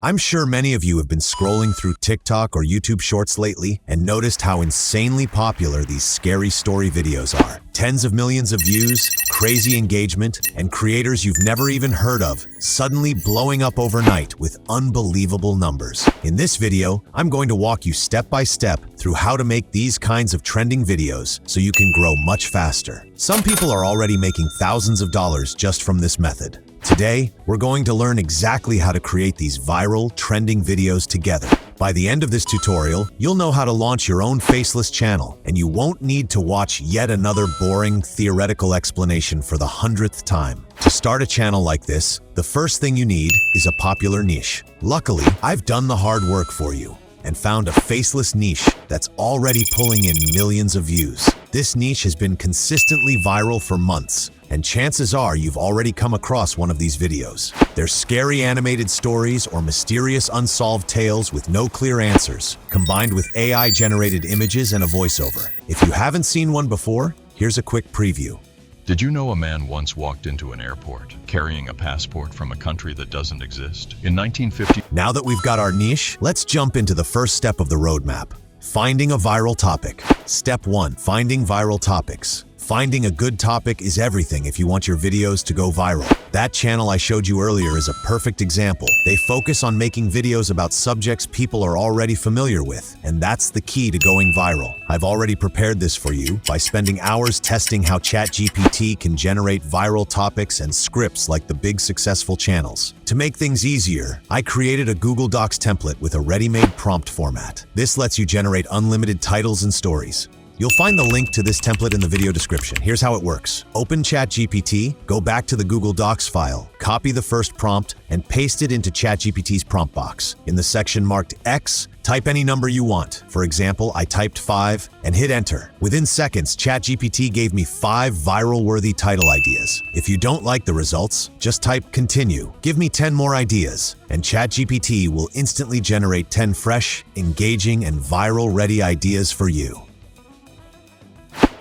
I'm sure many of you have been scrolling through TikTok or YouTube Shorts lately and noticed how insanely popular these scary story videos are. Tens of millions of views, crazy engagement, and creators you've never even heard of suddenly blowing up overnight with unbelievable numbers. In this video, I'm going to walk you step by step through how to make these kinds of trending videos so you can grow much faster. Some people are already making thousands of dollars just from this method. Today, we're going to learn exactly how to create these viral, trending videos together. By the end of this tutorial, you'll know how to launch your own faceless channel, and you won't need to watch yet another boring, theoretical explanation for the 100th time. To start a channel like this, the first thing you need is a popular niche. Luckily, I've done the hard work for you and found a faceless niche that's already pulling in millions of views. This niche has been consistently viral for months, and chances are you've already come across one of these videos. They're scary animated stories or mysterious unsolved tales with no clear answers, combined with AI-generated images and a voiceover. If you haven't seen one before, here's a quick preview. Did you know a man once walked into an airport carrying a passport from a country that doesn't exist? In 1950... Now that we've got our niche, let's jump into the first step of the roadmap: finding a viral topic. Step 1. Finding viral topics. Finding a good topic is everything if you want your videos to go viral. That channel I showed you earlier is a perfect example. They focus on making videos about subjects people are already familiar with, and that's the key to going viral. I've already prepared this for you by spending hours testing how ChatGPT can generate viral topics and scripts like the big successful channels. To make things easier, I created a Google Docs template with a ready-made prompt format. This lets you generate unlimited titles and stories. You'll find the link to this template in the video description. Here's how it works. Open ChatGPT, go back to the Google Docs file, copy the first prompt, and paste it into ChatGPT's prompt box. In the section marked X, type any number you want. For example, I typed 5 and hit enter. Within seconds, ChatGPT gave me 5 viral-worthy title ideas. If you don't like the results, just type continue. Give me 10 more ideas, and ChatGPT will instantly generate 10 fresh, engaging, and viral-ready ideas for you.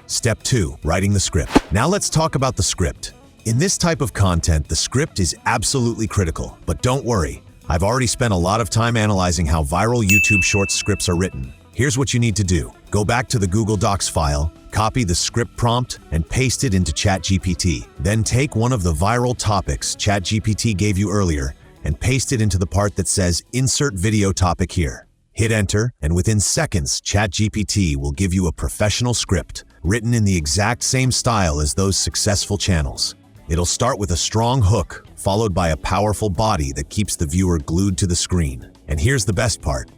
Step 2. Writing the script. Now let's talk about the script. In this type of content, the script is absolutely critical. But don't worry, I've already spent a lot of time analyzing how viral YouTube Shorts scripts are written. Here's what you need to do. Go back to the Google Docs file, copy the script prompt, and paste it into ChatGPT. Then take one of the viral topics ChatGPT gave you earlier and paste it into the part that says Insert Video Topic here. Hit enter, and within seconds, ChatGPT will give you a professional script written in the exact same style as those successful channels. It'll start with a strong hook, followed by a powerful body that keeps the viewer glued to the screen. And here's the best part.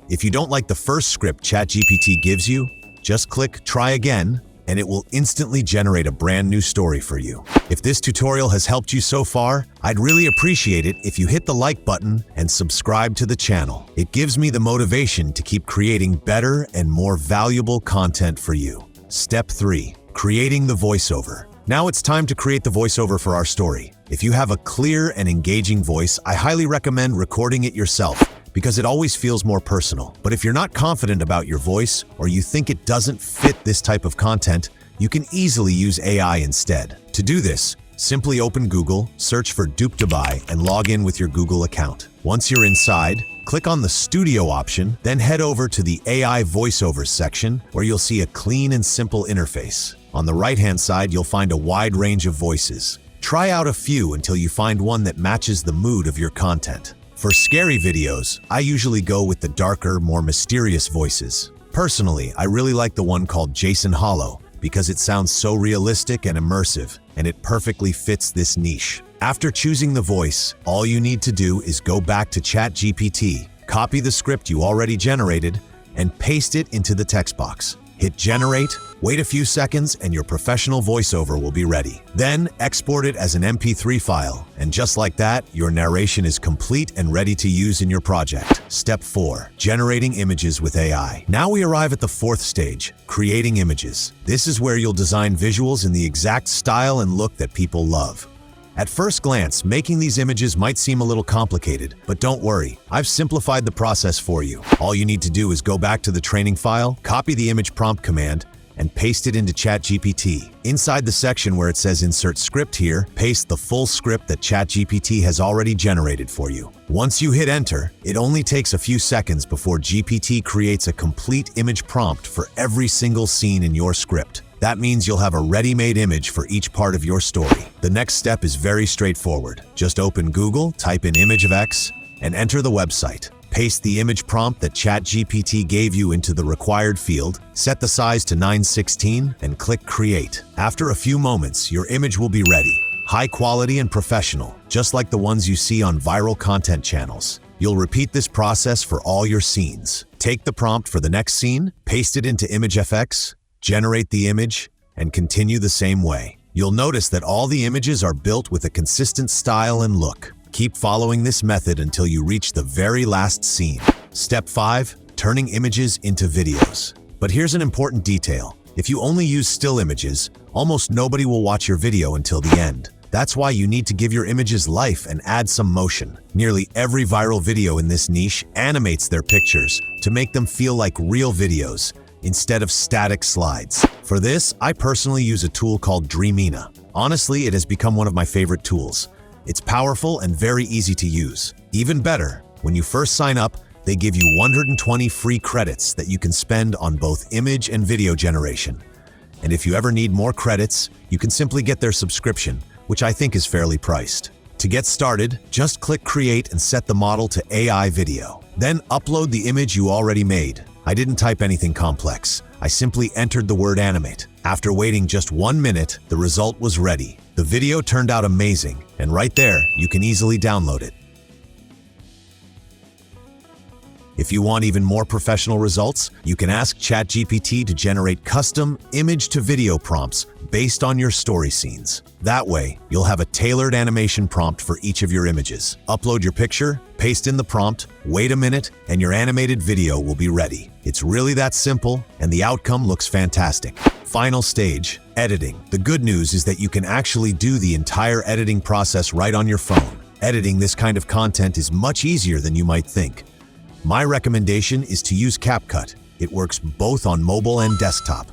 If you don't like the first script ChatGPT gives you, just click Try Again, and it will instantly generate a brand new story for you. If this tutorial has helped you so far, I'd really appreciate it if you hit the like button and subscribe to the channel. It gives me the motivation to keep creating better and more valuable content for you. Step 3. Creating the voiceover. Now it's time to create the voiceover for our story. If you have a clear and engaging voice, I highly recommend recording it yourself because it always feels more personal. But if you're not confident about your voice or you think it doesn't fit this type of content, you can easily use AI instead. To do this, simply open Google, search for Dupe2Buy, and log in with your Google account. Once you're inside, click on the Studio option, then head over to the AI Voiceovers section where you'll see a clean and simple interface. On the right-hand side, you'll find a wide range of voices. Try out a few until you find one that matches the mood of your content. For scary videos, I usually go with the darker, more mysterious voices. Personally, I really like the one called Jason Hollow because it sounds so realistic and immersive, and it perfectly fits this niche. After choosing the voice, all you need to do is go back to ChatGPT, copy the script you already generated, and paste it into the text box. Hit generate, wait a few seconds, and your professional voiceover will be ready. Then export it as an MP3 file, and just like that, your narration is complete and ready to use in your project. Step 4. Generating images with AI. Now we arrive at the 4th stage, creating images. This is where you'll design visuals in the exact style and look that people love. At first glance, making these images might seem a little complicated, but don't worry, I've simplified the process for you. All you need to do is go back to the training file, copy the image prompt command, and paste it into ChatGPT. Inside the section where it says Insert Script here, paste the full script that ChatGPT has already generated for you. Once you hit enter, it only takes a few seconds before GPT creates a complete image prompt for every single scene in your script. That means you'll have a ready-made image for each part of your story. The next step is very straightforward. Just open Google, type in image of X, and enter the website. Paste the image prompt that ChatGPT gave you into the required field, set the size to 9:16, and click Create. After a few moments, your image will be ready. High quality and professional, just like the ones you see on viral content channels. You'll repeat this process for all your scenes. Take the prompt for the next scene, paste it into ImageFX, generate the image, and continue the same way. You'll notice that all the images are built with a consistent style and look. Keep following this method until you reach the very last scene. Step 5. Turning images into videos. But here's an important detail. If you only use still images, almost nobody will watch your video until the end. That's why you need to give your images life and add some motion. Nearly every viral video in this niche animates their pictures to make them feel like real videos instead of static slides. For this, I personally use a tool called Dreamina. Honestly, it has become one of my favorite tools. It's powerful and very easy to use. Even better, when you first sign up, they give you 120 free credits that you can spend on both image and video generation. And if you ever need more credits, you can simply get their subscription, which I think is fairly priced. To get started, just click Create and set the model to AI video. Then upload the image you already made. I didn't type anything complex. I simply entered the word animate. After waiting just 1 minute, the result was ready. The video turned out amazing, and right there, you can easily download it. If you want even more professional results, you can ask ChatGPT to generate custom image-to-video prompts based on your story scenes. That way, you'll have a tailored animation prompt for each of your images. Upload your picture, paste in the prompt, wait a minute, and your animated video will be ready. It's really that simple, and the outcome looks fantastic. Final stage, editing. The good news is that you can actually do the entire editing process right on your phone. Editing this kind of content is much easier than you might think. My recommendation is to use CapCut. It works both on mobile and desktop.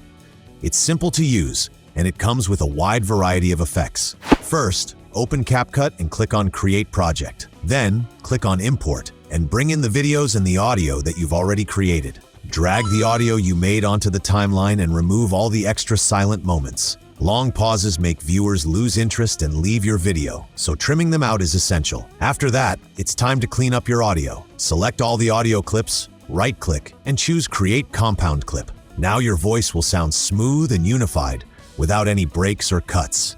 It's simple to use, and it comes with a wide variety of effects. First, open CapCut and click on Create Project. Then, click on Import and bring in the videos and the audio that you've already created. Drag the audio you made onto the timeline and remove all the extra silent moments. Long pauses make viewers lose interest and leave your video, so trimming them out is essential. After that, it's time to clean up your audio. Select all the audio clips, right-click, and choose Create Compound Clip. Now your voice will sound smooth and unified without any breaks or cuts.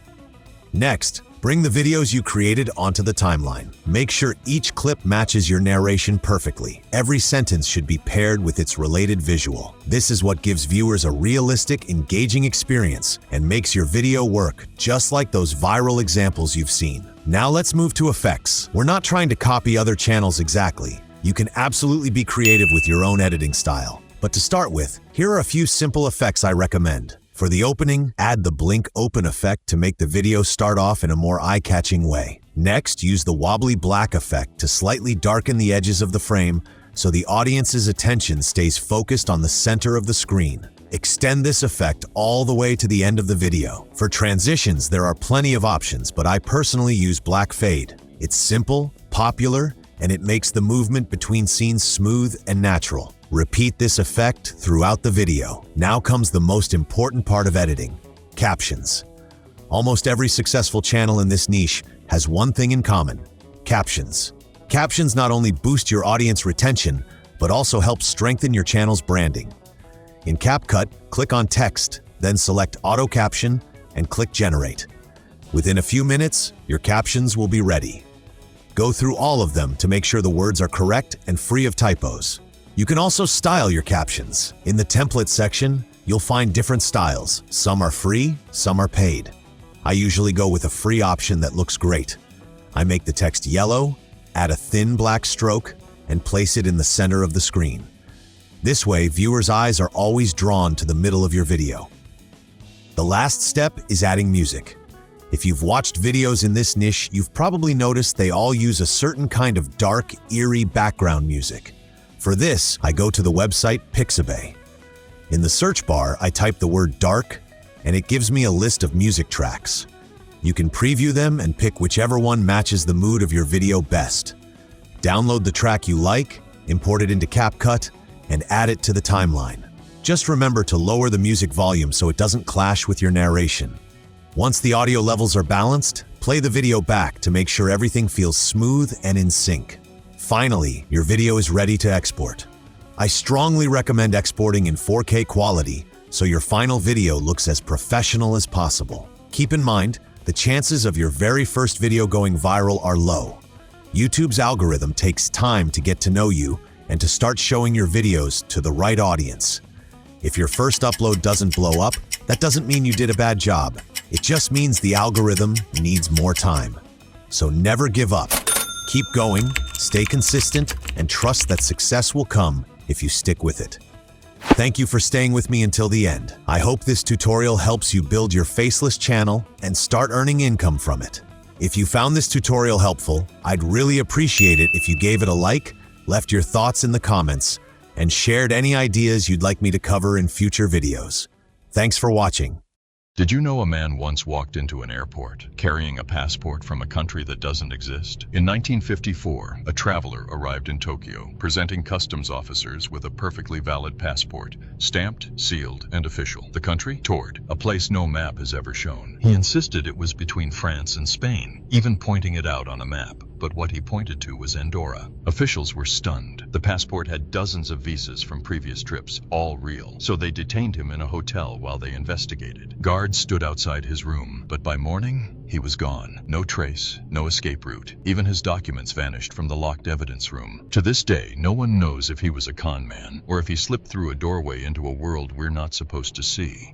Next, bring the videos you created onto the timeline. Make sure each clip matches your narration perfectly. Every sentence should be paired with its related visual. This is what gives viewers a realistic, engaging experience and makes your video work just like those viral examples you've seen. Now let's move to effects. We're not trying to copy other channels exactly. You can absolutely be creative with your own editing style. But to start with, here are a few simple effects I recommend. For the opening, add the blink open effect to make the video start off in a more eye-catching way. Next, use the wobbly black effect to slightly darken the edges of the frame so the audience's attention stays focused on the center of the screen. Extend this effect all the way to the end of the video. For transitions, there are plenty of options, but I personally use black fade. It's simple, popular, and it makes the movement between scenes smooth and natural. Repeat this effect throughout the video. Now comes the most important part of editing: captions. Almost every successful channel in this niche has one thing in common: captions. Captions not only boost your audience retention, but also help strengthen your channel's branding. In CapCut, click on Text, then select Auto Caption and click Generate. Within a few minutes, your captions will be ready. Go through all of them to make sure the words are correct and free of typos. You can also style your captions. In the template section, you'll find different styles. Some are free, some are paid. I usually go with a free option that looks great. I make the text yellow, add a thin black stroke, and place it in the center of the screen. This way, viewers' eyes are always drawn to the middle of your video. The last step is adding music. If you've watched videos in this niche, you've probably noticed they all use a certain kind of dark, eerie background music. For this, I go to the website Pixabay. In the search bar, I type the word dark, and it gives me a list of music tracks. You can preview them and pick whichever one matches the mood of your video best. Download the track you like, import it into CapCut, and add it to the timeline. Just remember to lower the music volume so it doesn't clash with your narration. Once the audio levels are balanced, play the video back to make sure everything feels smooth and in sync. Finally, your video is ready to export. I strongly recommend exporting in 4K quality so your final video looks as professional as possible. Keep in mind, the chances of your very first video going viral are low. YouTube's algorithm takes time to get to know you and to start showing your videos to the right audience. If your first upload doesn't blow up, that doesn't mean you did a bad job. It just means the algorithm needs more time. So never give up. Keep going, stay consistent, and trust that success will come if you stick with it. Thank you for staying with me until the end. I hope this tutorial helps you build your faceless channel and start earning income from it. If you found this tutorial helpful, I'd really appreciate it if you gave it a like, left your thoughts in the comments, and shared any ideas you'd like me to cover in future videos. Thanks for watching. Did you know a man once walked into an airport carrying a passport from a country that doesn't exist? In 1954, a traveler arrived in Tokyo, presenting customs officers with a perfectly valid passport, stamped, sealed, and official. The country? Toward a place no map has ever shown. He insisted it was between France and Spain, even pointing it out on a map. But what he pointed to was Andorra. Officials were stunned. The passport had dozens of visas from previous trips, all real. So they detained him in a hotel while they investigated. Guards stood outside his room, but by morning, he was gone. No trace, no escape route. Even his documents vanished from the locked evidence room. To this day, no one knows if he was a con man or if he slipped through a doorway into a world we're not supposed to see.